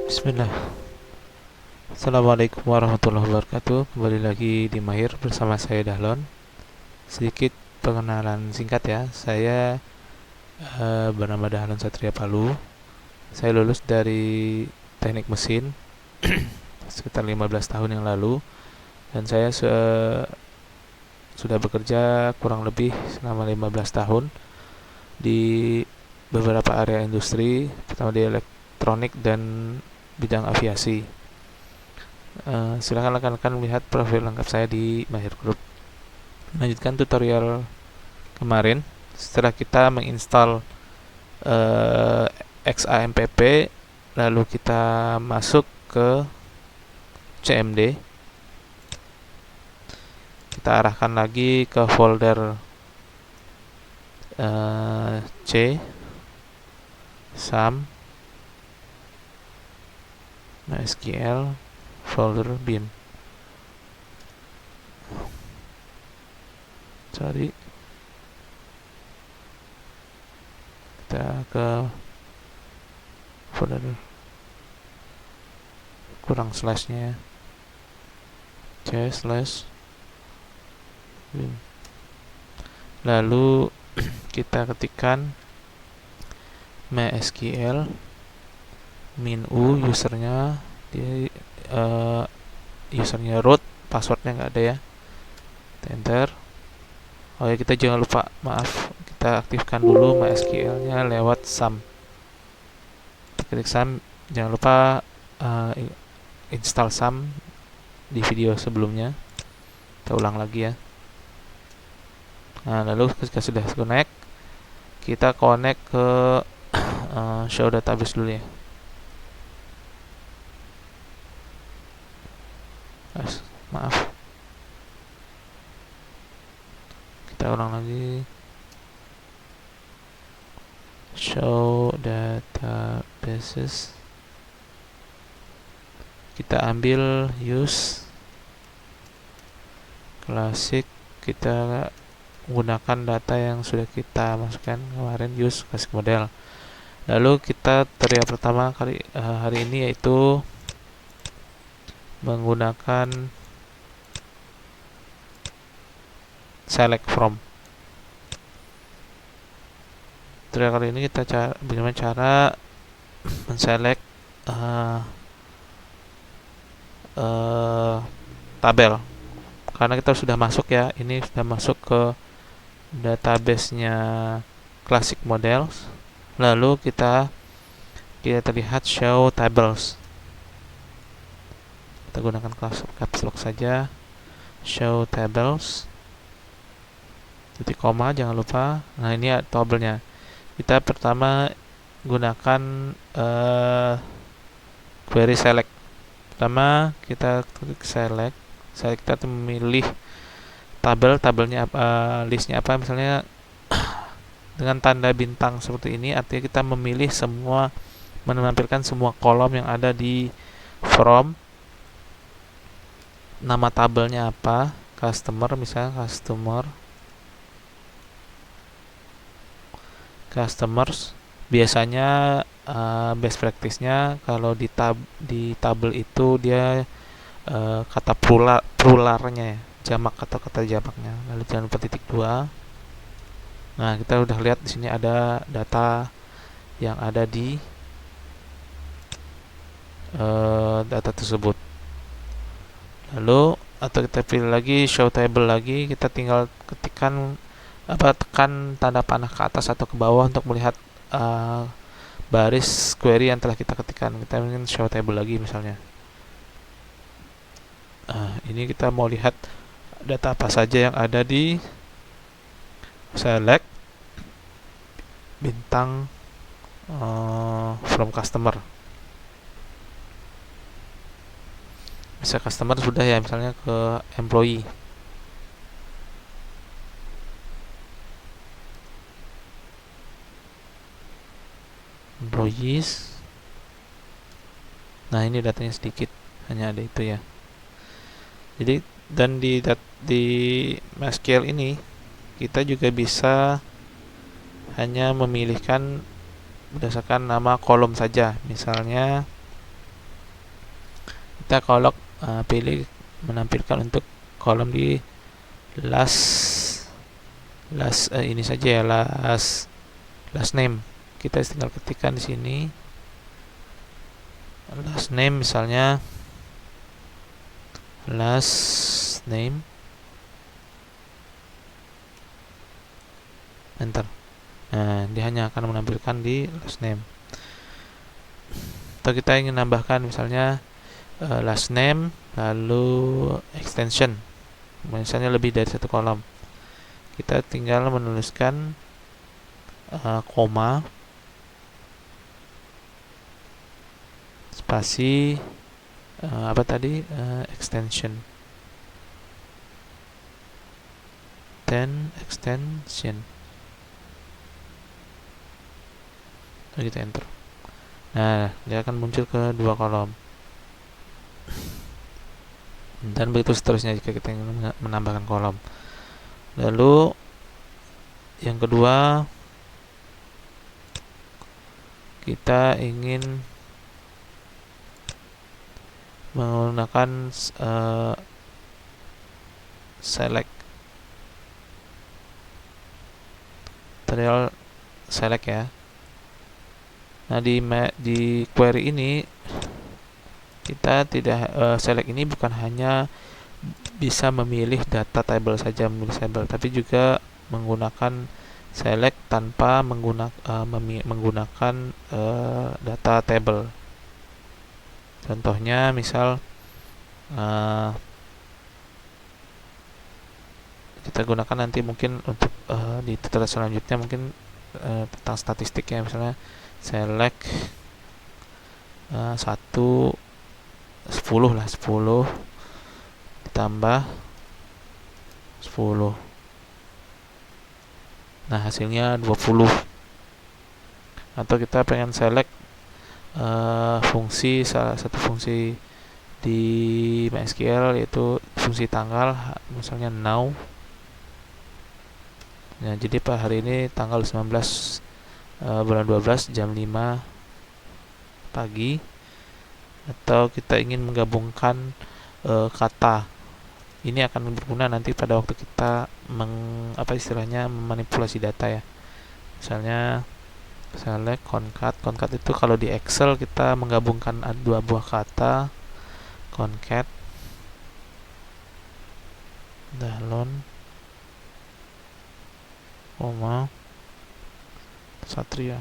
Bismillah. Assalamualaikum warahmatullahi wabarakatuh. Kembali lagi di Mahir bersama saya Dahlon. Sedikit pengenalan singkat ya. Saya bernama Dahlon Satria Palu. Saya lulus dari Teknik Mesin sekitar 15 tahun yang lalu, dan saya sudah bekerja kurang lebih selama 15 tahun di beberapa area industri, pertama di elektronik dan bidang aviasi. Silakan rekan-rekan melihat profil lengkap saya di Mahir Group. Lanjutkan tutorial kemarin. Setelah kita menginstal XAMPP, lalu kita masuk ke CMD. Kita arahkan lagi ke folder C, SAM, MySQL, folder bin. Sorry, kita ke folder kurang slashnya, C slash bin. Lalu kita ketikkan MySQL min u, usernya di usernya root, passwordnya nggak ada ya. Enter. Oh ya, kita jangan lupa, maaf, kita aktifkan dulu MySQL nya lewat SAM. Ketik SAM, jangan lupa install SAM di video sebelumnya. Kita ulang lagi ya. Nah, lalu ketika sudah connect, kita connect ke show database dulu ya. Maaf, kita ulang lagi. Show databases, kita ambil use classic, kita gunakan data yang sudah kita masukkan kemarin, use classic model. Lalu kita tutorial pertama kali hari ini yaitu menggunakan select from. Tutorial kali ini kita bagaimana cara menselect tabel, karena kita sudah masuk ya, ini sudah masuk ke database-nya classic models. Lalu kita terlihat show tables. Kita gunakan caps lock saja, show tables, titik koma jangan lupa. Nah, ini tabelnya. Kita pertama gunakan query select. Pertama kita klik select, kita memilih tabelnya apa, listnya apa, misalnya dengan tanda bintang seperti ini, artinya kita memilih semua, menampilkan semua kolom yang ada di from. Nama tabelnya apa, customer, misalnya customers. Biasanya best practice-nya kalau di tabel itu dia kata plularnya ya, jamak atau kata jamaknya. Lalu jangan lupa titik 2. Nah, kita udah lihat di sini ada data yang ada di data tersebut. Lalu atau kita pilih lagi show table lagi, kita tinggal tekan tanda panah ke atas atau ke bawah untuk melihat baris query yang telah kita ketikkan. Kita ingin show table lagi misalnya. Ini kita mau lihat data apa saja yang ada di select bintang from customer. Bisa customer sudah ya, misalnya ke employee. Employees. Nah, ini datanya sedikit, hanya ada itu ya. Jadi dan di MySQL ini kita juga bisa hanya memilihkan berdasarkan nama kolom saja. Misalnya kita pilih menampilkan untuk kolom di last ini saja ya, last name. Kita tinggal ketikkan di sini last name, misalnya last name, enter. Nah, dia hanya akan menampilkan di last name. Atau kita ingin nambahkan misalnya last name lalu extension, misalnya lebih dari satu kolom, kita tinggal menuliskan koma spasi extension, then extension, lalu kita enter. Nah, dia akan muncul ke dua kolom, dan begitu seterusnya jika kita ingin menambahkan kolom. Lalu yang kedua, kita ingin menggunakan select ya. Nah, di query ini kita tidak select ini bukan hanya bisa memilih data table saja, tapi juga menggunakan select tanpa menggunakan data table. Contohnya misal kita gunakan nanti mungkin untuk di tutorial selanjutnya mungkin tentang statistiknya, misalnya select 10 ditambah 10. Nah, hasilnya 20. Atau kita pengen select salah satu fungsi di MySQL, yaitu fungsi tanggal, misalnya now. Nah, jadi hari ini tanggal 19 bulan 12 jam 5 pagi. Atau kita ingin menggabungkan kata, ini akan berguna nanti pada waktu kita memanipulasi data ya. Misalnya select concat itu kalau di Excel kita menggabungkan dua buah kata, concat dahlon koma satria,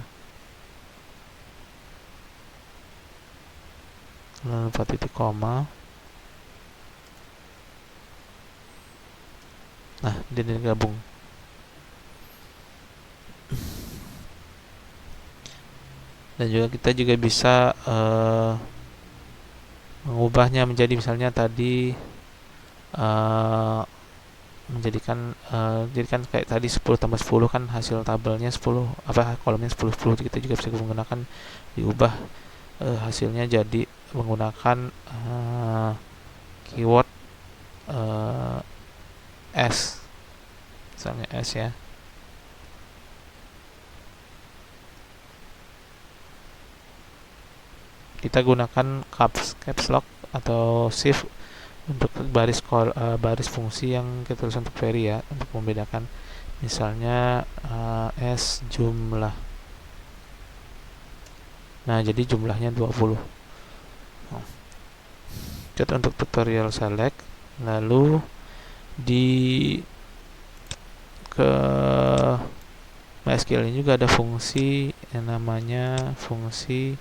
lalu 4 titik koma. Nah, dia digabung. Dan juga kita juga bisa mengubahnya menjadi, misalnya tadi jadikan kayak tadi 10 tambah 10 kan hasil tabelnya 10, kolomnya 10. Kita juga bisa menggunakan diubah hasilnya jadi menggunakan keyword S, misalnya S ya. Kita gunakan caps lock atau shift untuk baris fungsi yang kita tulis untuk query ya, untuk membedakan. Misalnya S jumlah. Nah, jadi jumlahnya 20. Kita untuk tutorial select, lalu ke MySQL ini juga ada fungsi yang namanya fungsi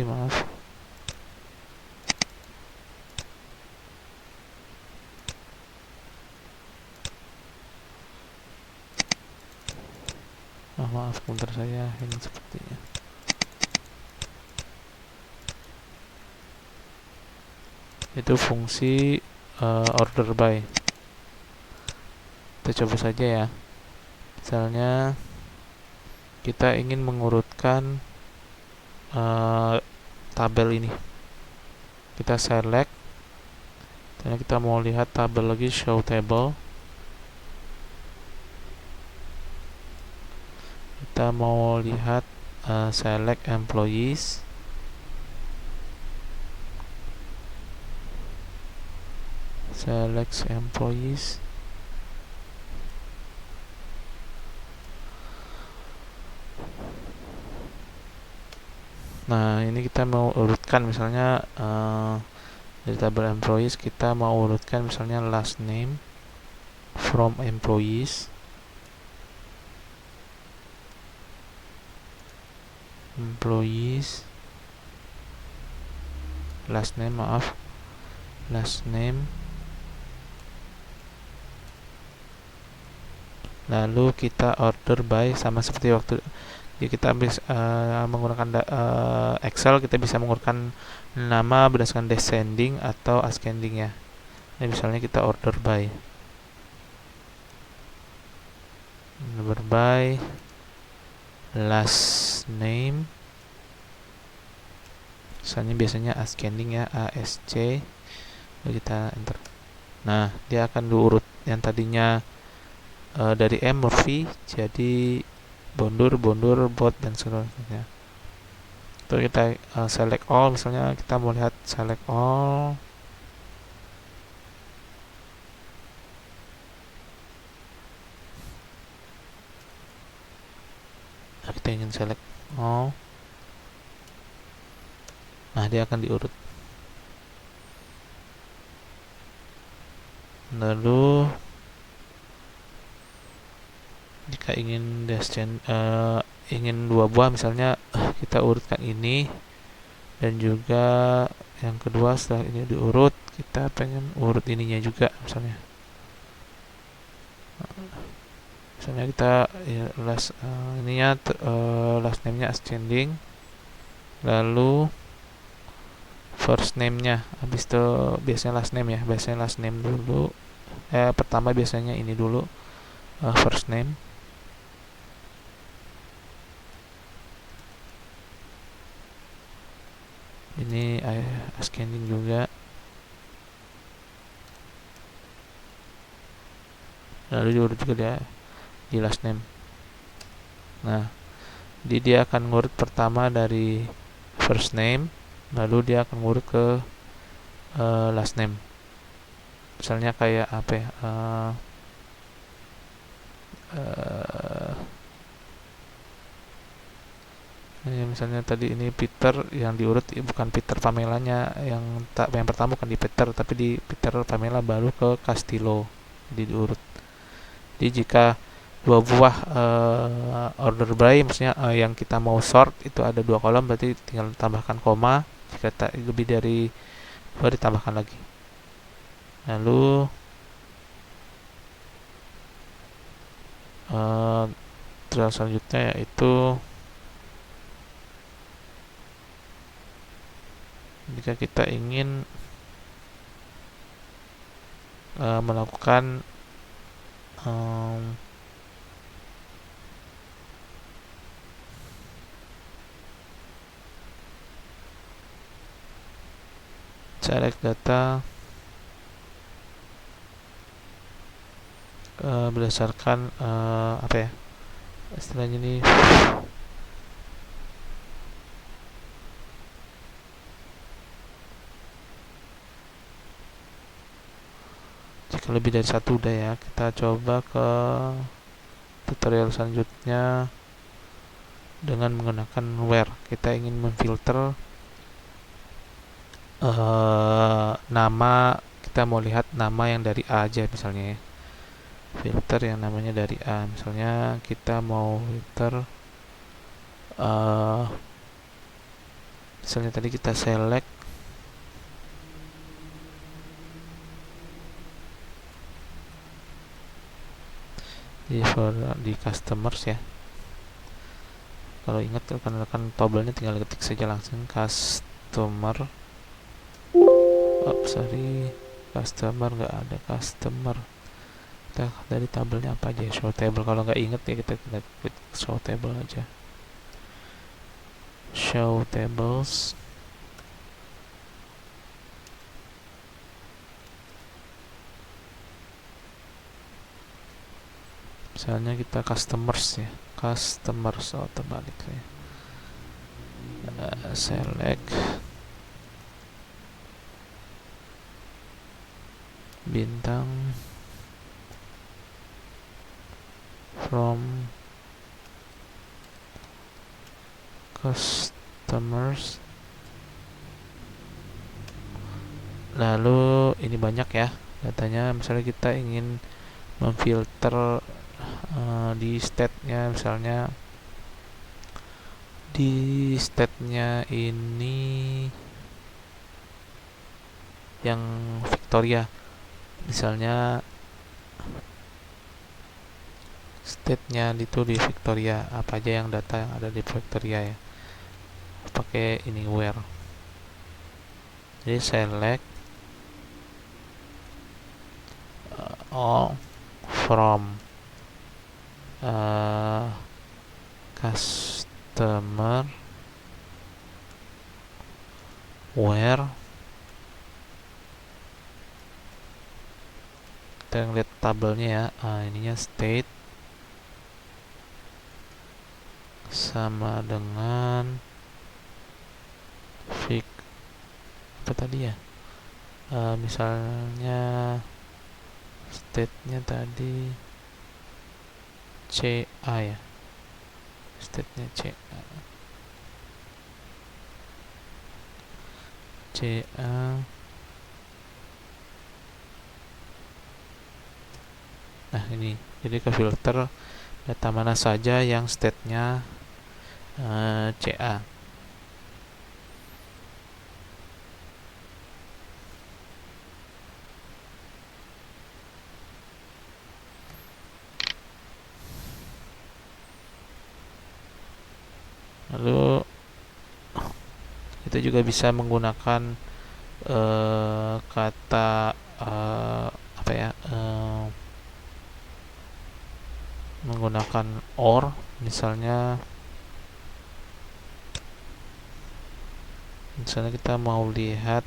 maaf komputer saya ini sepertinya. Itu fungsi order by. Kita coba saja ya. Misalnya kita ingin mengurutkan tabel ini. Kita select Dan kita mau lihat tabel lagi, show table. Kita mau lihat select employees. Select employees. Nah, ini kita mau urutkan misalnya dari tabel employees kita mau urutkan misalnya last name from employees. Last name, lalu kita order by, sama seperti waktu kita menggunakan Excel, kita bisa menggunakan nama berdasarkan descending atau ascending ya. Ini misalnya kita order by last name, misalnya biasanya ascending ya, ASC, lalu kita enter. Nah, dia akan diurut yang tadinya dari M Murphy jadi bondur, bot, dan seterusnya. Terus kita select all, misalnya kita mau lihat select all. Nah, kita ingin select all. Nah, dia akan diurut. Lalu jika ingin ingin 2 buah misalnya, kita urutkan ini, dan juga yang kedua setelah ini diurut, kita pengen urut ininya juga misalnya. Misalnya kita ya, last name-nya ascending, lalu first name-nya, habis itu biasanya last name ya, biasanya last name dulu, pertama biasanya ini dulu, first name. Ini ascending juga, lalu diurut juga dia di last name. Nah, dia akan ngurut pertama dari first name, lalu dia akan ngurut ke last name. Misalnya kayak apa ya, misalnya tadi ini Peter, yang diurut bukan Peter Pamelanya, yang pertama bukan di Peter, tapi di Peter Pamela baru ke Castillo, jadi diurut. Jadi jika 2 buah order by, maksudnya yang kita mau sort itu ada 2 kolom, berarti tinggal tambahkan koma. Jika lebih dari 2 ditambahkan lagi. Lalu trial selanjutnya yaitu jika kita ingin melakukan select data berdasarkan apa ya istilahnya ini, jika lebih dari 1 udah ya. Kita coba ke tutorial selanjutnya dengan menggunakan where. Kita ingin memfilter nama, kita mau lihat nama yang dari A aja misalnya ya, filter yang namanya dari A. Misalnya kita mau filter misalnya tadi kita select di customers ya. Kalau ingat kan tabelnya tinggal ketik saja langsung customer. Customer, nggak ada customer. Kita dari tabelnya apa aja, show table. Kalau nggak inget ya kita klik show table aja, show tables. Misalnya kita customers ya, customers, terbalik ya. Select bintang from customers. Lalu ini banyak ya datanya, misalnya kita ingin memfilter di state-nya, misalnya di state-nya ini yang Victoria, misalnya state-nya itu di Victoria, apa aja yang data yang ada di Victoria ya, pakai ini where. Jadi select all from customer where, kita lihat tabelnya ya. Ininya state sama dengan Vic apa tadi ya, misalnya state-nya tadi CA ya, state-nya CA. Nah ini, jadi ke filter data mana saja yang state-nya CA. Lalu kita juga bisa menggunakan kata apa ya, menggunakan or, misalnya kita mau lihat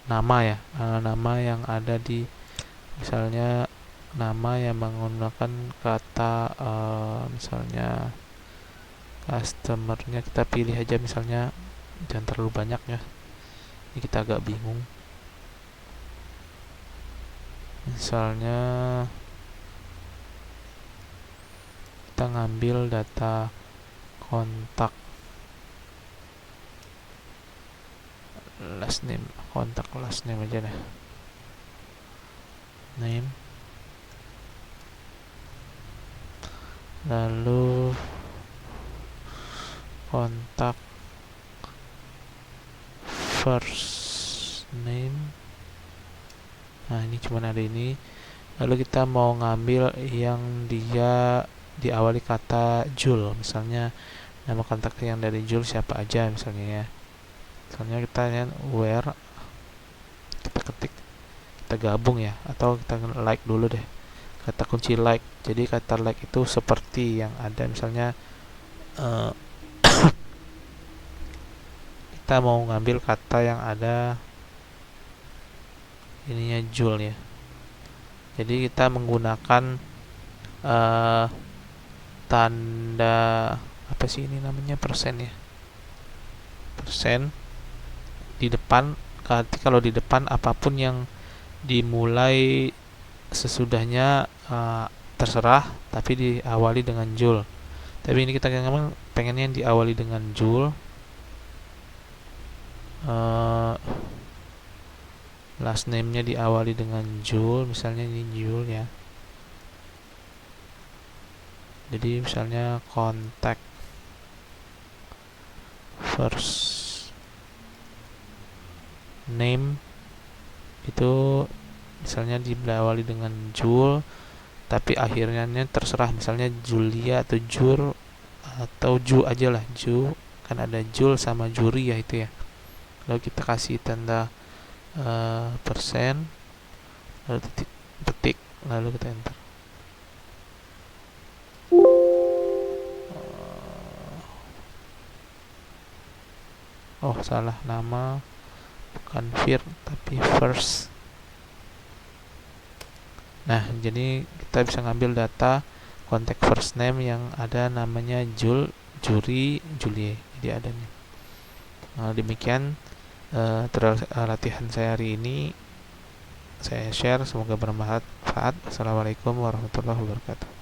nama ya, nama yang ada di, misalnya nama yang menggunakan kata misalnya customernya kita pilih aja, misalnya jangan terlalu banyak ya, ini kita agak bingung. Misalnya kita ngambil data kontak last name, kontak last name aja deh, name, lalu kontak first name. Nah ini cuma ada ini. Lalu kita mau ngambil yang dia diawali kata Jul, misalnya nama kontak yang dari Jul siapa aja misalnya ya. Misalnya kita lihat where, kita ketik, kita gabung ya, atau kita like dulu deh, kata kunci like. Jadi kata like itu seperti yang ada, misalnya kita mau ngambil kata yang ada ininya Jul ya. Jadi kita menggunakan tanda apa sih ini namanya, persen ya, persen di depan. Kalau di depan apapun yang dimulai sesudahnya terserah, tapi diawali dengan Jul. Tapi ini kita pengennya yang diawali dengan Jul. Last name-nya diawali dengan Jul, misalnya ini Jul ya. Jadi misalnya contact first name itu misalnya diawali dengan Jul, tapi akhirnya terserah, misalnya Julia atau Jur atau Ju aja lah, Ju, kan ada Jul sama Juri ya itu ya. Lalu kita kasih tanda persen, lalu petik, lalu kita enter. Oh salah, nama bukan fir tapi first. Nah, jadi kita bisa ngambil data kontak first name yang ada namanya Jul, Juri, Julie. Jadi ada nih. Nah, demikian latihan saya hari ini. Saya share, semoga bermanfaat. Assalamualaikum warahmatullahi wabarakatuh.